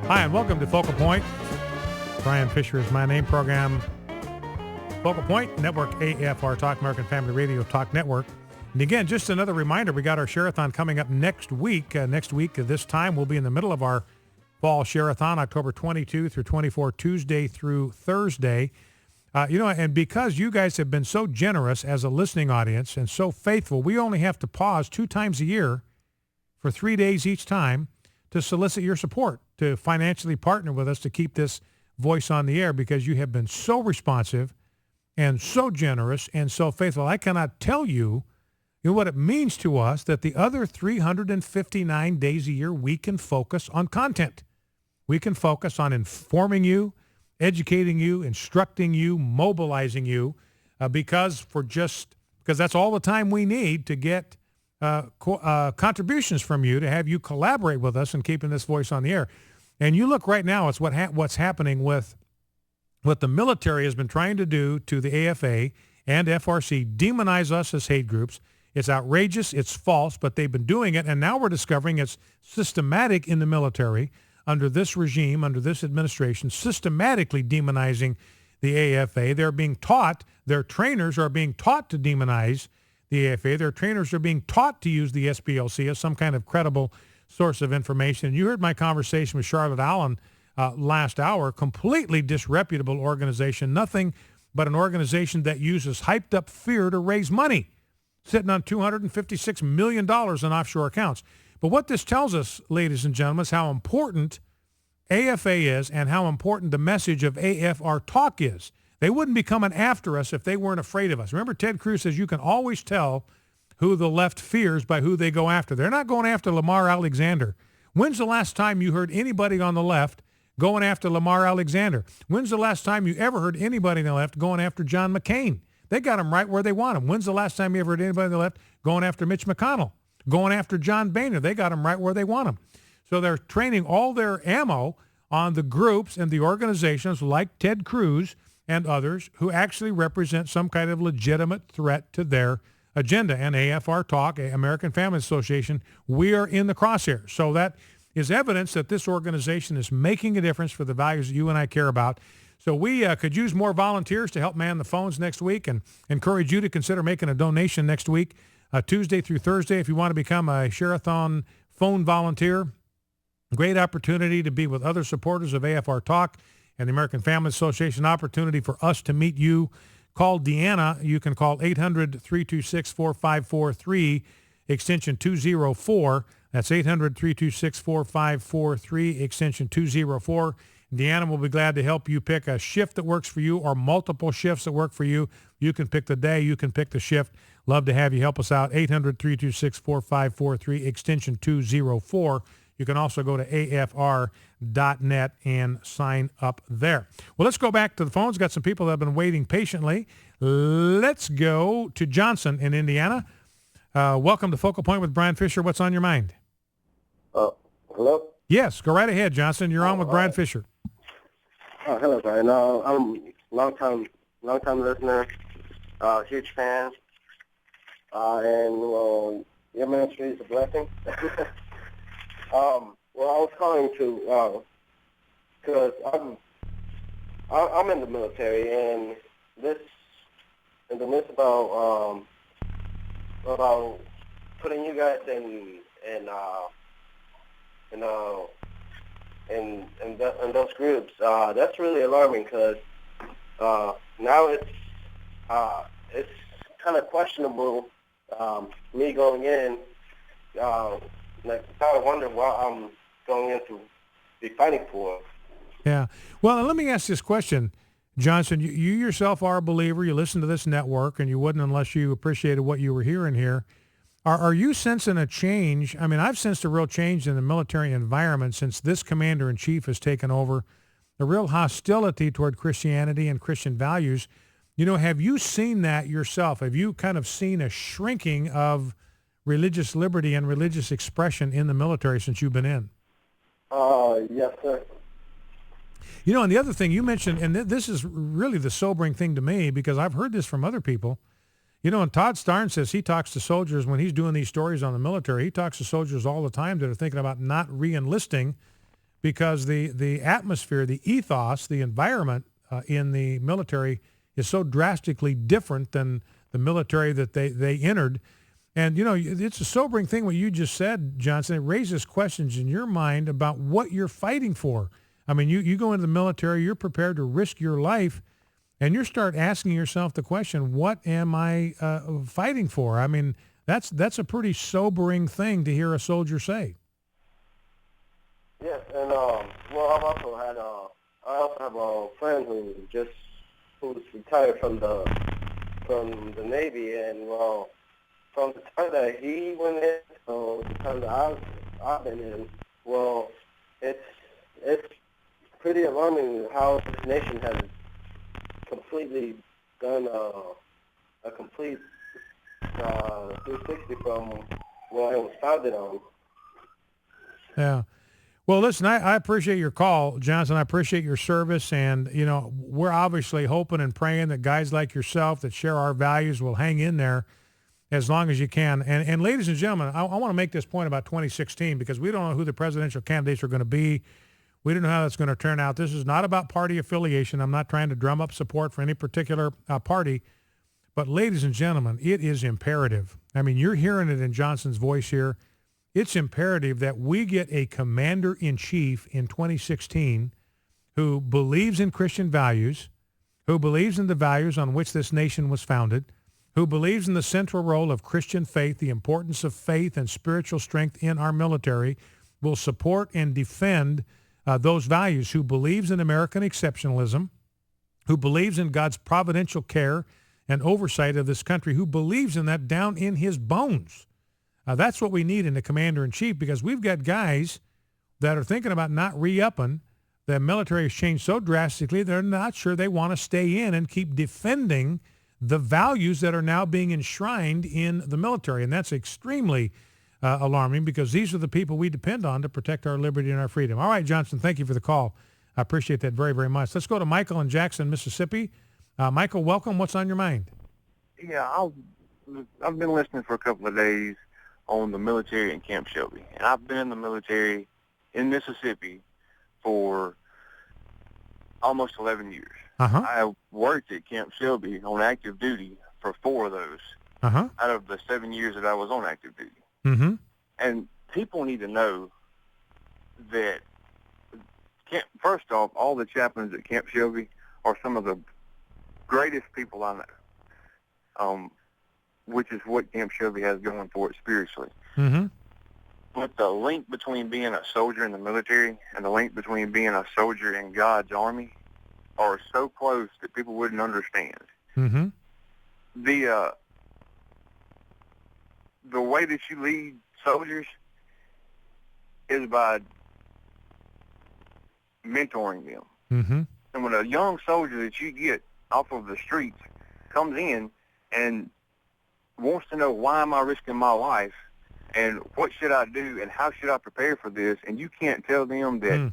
Hi, and welcome to Focal Point. Brian Fisher is my name. Program Focal Point, Network AFR Talk, American Family Radio Talk Network. And again, just another reminder, we got our Share-a-thon coming up next week. Next week at this time, we'll be in the middle of our fall Share-a-thon, October 22 through 24, Tuesday through Thursday. And because you guys have been so generous as a listening audience and so faithful, we only have to pause 2 times a year for 3 days each time to solicit your support, to financially partner with us to keep this voice on the air, because you have been so responsive and so generous and so faithful. I cannot tell you, what it means to us that the other 359 days a year we can focus on content. We can focus on informing you, educating you, instructing you, mobilizing you, because that's all the time we need to get contributions from you, to have you collaborate with us in keeping this voice on the air. And you look right now, it's what's happening with what the military has been trying to do to the AFA and FRC, demonize us as hate groups. It's outrageous, it's false, but they've been doing it, and now we're discovering it's systematic in the military under this regime, under this administration, systematically demonizing the AFA. They're being taught, their trainers are being taught to demonize the AFA. Their trainers are being taught to use the SPLC as some kind of credible source of information. You heard my conversation with Charlotte Allen last hour. Completely disreputable organization, nothing but an organization that uses hyped up fear to raise money, sitting on $256 million in offshore accounts. But what this tells us, ladies and gentlemen, is how important AFA is and how important the message of AFR Talk is. They wouldn't be coming after us if they weren't afraid of us. Remember, Ted Cruz says you can always tell who the left fears by who they go after. They're not going after Lamar Alexander. When's the last time you heard anybody on the left going after Lamar Alexander? When's the last time you ever heard anybody on the left going after John McCain? They got him right where they want him. When's the last time you ever heard anybody on the left going after Mitch McConnell, going after John Boehner? They got him right where they want him. So they're training all their ammo on the groups and the organizations like Ted Cruz and others who actually represent some kind of legitimate threat to their agenda. And AFR Talk, American Family Association, we are in the crosshairs. So that is evidence that this organization is making a difference for the values that you and I care about. So we could use more volunteers to help man the phones next week, and encourage you to consider making a donation next week, Tuesday through Thursday, if you want to become a Share-a-thon phone volunteer. Great opportunity to be with other supporters of AFR Talk and the American Family Association. Opportunity for us to meet you. Call Deanna. You can call 800-326-4543, extension 204. That's 800-326-4543, extension 204. Deanna will be glad to help you pick a shift that works for you, or multiple shifts that work for you. You can pick the day. You can pick the shift. Love to have you help us out. 800-326-4543, extension 204. You can also go to afr.net and sign up there. Well, let's go back to the phones. Got some people that have been waiting patiently. Let's go to Johnson in Indiana. Welcome to Focal Point with Brian Fisher. What's on your mind? Hello? Yes, go right ahead, Johnson. You're on with Brian Fisher. Hello, Brian. I'm long-time listener, huge fan, and your ministry is a blessing. I was calling to, because I'm in the military, and this about putting you guys in those groups, that's really alarming, because now it's kind of questionable, me going in, like, I wonder what I'm going in to be fighting for. Yeah. Well, and let me ask this question, Johnson. You yourself are a believer. You listen to this network, and you wouldn't unless you appreciated what you were hearing here. Are you sensing a change? I mean, I've sensed a real change in the military environment since this commander-in-chief has taken over, a real hostility toward Christianity and Christian values. Have you seen that yourself? Have you kind of seen a shrinking of religious liberty and religious expression in the military since you've been in? Yes, sir. And the other thing you mentioned, and this is really the sobering thing to me, because I've heard this from other people, and Todd Starnes says he talks to soldiers when he's doing these stories on the military. He talks to soldiers all the time that are thinking about not re-enlisting because the atmosphere, the ethos, the environment in the military is so drastically different than the military that they entered. And, it's a sobering thing what you just said, Johnson. It raises questions in your mind about what you're fighting for. I mean, you go into the military, you're prepared to risk your life, and you start asking yourself the question, what am I fighting for? I mean, that's a pretty sobering thing to hear a soldier say. Yes, and I also have a friend who's retired from the Navy, and from the time that he went in, the time that I've been in, it's pretty alarming how this nation has completely done a complete 360 from what it was founded on. Yeah. Well, listen, I appreciate your call, Johnson. I appreciate your service. And, we're obviously hoping and praying that guys like yourself that share our values will hang in there as long as you can. And ladies and gentlemen, I want to make this point about 2016 because we don't know who the presidential candidates are going to be. We don't know how that's going to turn out. This is not about party affiliation. I'm not trying to drum up support for any particular party. But ladies and gentlemen, it is imperative. I mean, you're hearing it in Johnson's voice here. It's imperative that we get a commander-in-chief in 2016 who believes in Christian values, who believes in the values on which this nation was founded, who believes in the central role of Christian faith, the importance of faith and spiritual strength in our military, will support and defend those values, who believes in American exceptionalism, who believes in God's providential care and oversight of this country, who believes in that down in his bones. That's what we need in the commander-in-chief, because we've got guys that are thinking about not re-upping. The military has changed so drastically, they're not sure they want to stay in and keep defending the values that are now being enshrined in the military. And that's extremely alarming, because these are the people we depend on to protect our liberty and our freedom. All right, Johnson, thank you for the call. I appreciate that very, very much. Let's go to Michael in Jackson, Mississippi. Michael, welcome. What's on your mind? Yeah, I've been listening for a couple of days on the military in Camp Shelby. And I've been in the military in Mississippi for almost 11 years. Uh-huh. I worked at Camp Shelby on active duty for 4 of those out of the 7 years that I was on active duty. Mm-hmm. And people need to know that, first off, all the chaplains at Camp Shelby are some of the greatest people I know. Which is what Camp Shelby has going for it spiritually. Mm-hmm. But the link between being a soldier in the military and the link between being a soldier in God's army are so close that people wouldn't understand. Mm-hmm. The way that you lead soldiers is by mentoring them. Mm-hmm. And when a young soldier that you get off of the streets comes in and wants to know, why am I risking my life, and what should I do, and how should I prepare for this, and you can't tell them that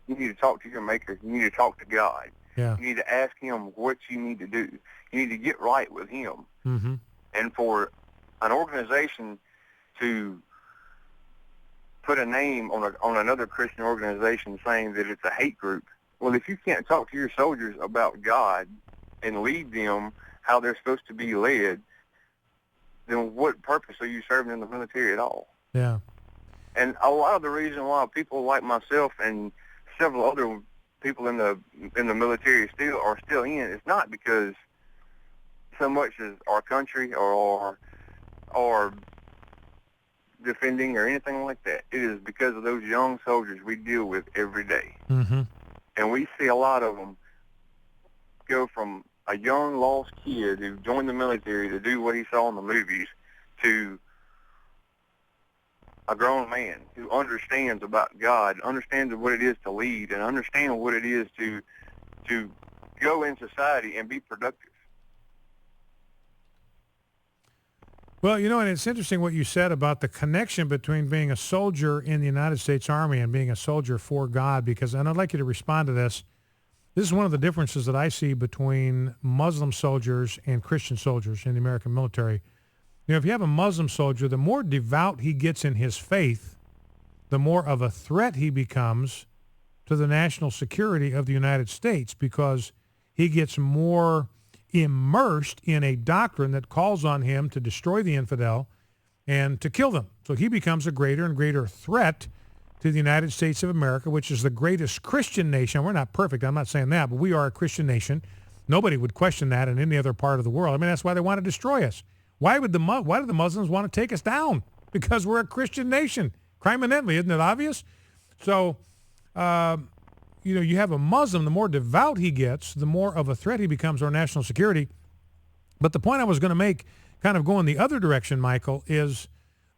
you need to talk to your maker, you need to talk to God, you need to ask him what you need to do, you need to get right with him. Mm-hmm. And for an organization to put a name on another Christian organization saying that it's a hate group, well, if you can't talk to your soldiers about God and lead them how they're supposed to be led, then what purpose are you serving in the military at all? Yeah. And a lot of the reason why people like myself and several other people in the military are still in is not because so much as our country or defending or anything like that. It is because of those young soldiers we deal with every day. Mm-hmm. And we see a lot of them go from a young, lost kid who joined the military to do what he saw in the movies to a grown man who understands about God, understands what it is to lead, and understands what it is to go in society and be productive. Well, and it's interesting what you said about the connection between being a soldier in the United States Army and being a soldier for God, and I'd like you to respond to this. This is one of the differences that I see between Muslim soldiers and Christian soldiers in the American military. If you have a Muslim soldier, the more devout he gets in his faith, the more of a threat he becomes to the national security of the United States because he gets more immersed in a doctrine that calls on him to destroy the infidel and to kill them. So he becomes a greater and greater threat to the United States of America, which is the greatest Christian nation. We're not perfect. I'm not saying that, but we are a Christian nation. Nobody would question that in any other part of the world. I mean, that's why they want to destroy us. Why do the Muslims want to take us down? Because we're a Christian nation. Crime eminently, isn't it obvious? So, you have a Muslim, the more devout he gets, the more of a threat he becomes to our national security. But the point I was going to make, kind of going the other direction, Michael, is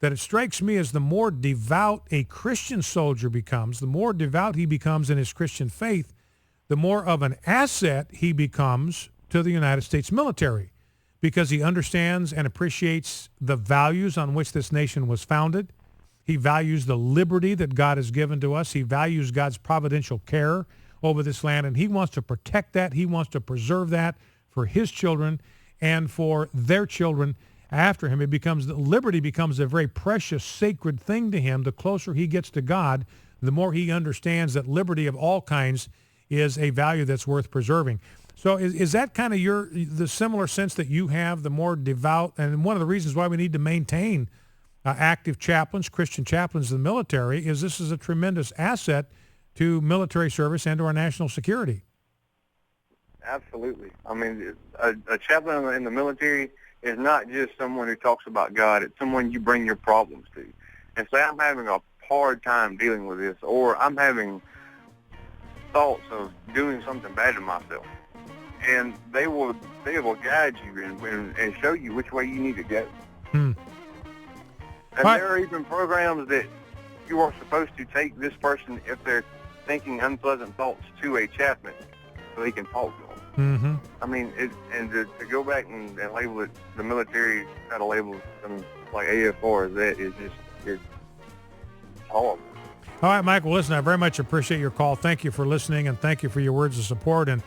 that it strikes me as the more devout a Christian soldier becomes, the more devout he becomes in his Christian faith, the more of an asset he becomes to the United States military, because he understands and appreciates the values on which this nation was founded. He values the liberty that God has given to us. He values God's providential care over this land, and he wants to protect that. He wants to preserve that for his children and for their children after him. Liberty becomes a very precious, sacred thing to him. The closer he gets to God, the more he understands that liberty of all kinds is a value that's worth preserving. So is that kind of the similar sense that you have, the more devout, and one of the reasons why we need to maintain active chaplains, Christian chaplains in the military, is this is a tremendous asset to military service and to our national security? Absolutely. I mean, a chaplain in the military is not just someone who talks about God. It's someone you bring your problems to. And say I'm having a hard time dealing with this, or I'm having thoughts of doing something bad to myself. And they will guide you and show you which way you need to go. And there are even programs that you are supposed to take this person if they're thinking unpleasant thoughts to a chaplain so he can talk to them. Mm-hmm. I mean, to go back and label it, the military try to label them like AFR, that is just, it's horrible. All right, Michael, listen, I very much appreciate your call. Thank you for listening, and thank you for your words of support. And,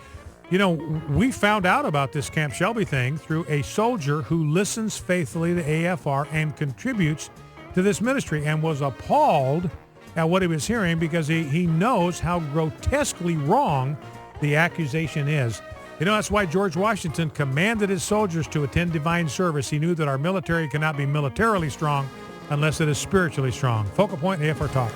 we found out about this Camp Shelby thing through a soldier who listens faithfully to AFR and contributes to this ministry, and was appalled at what he was hearing because he knows how grotesquely wrong the accusation is. That's why George Washington commanded his soldiers to attend divine service. He knew that our military cannot be militarily strong unless it is spiritually strong. Focal Point AFR Talk.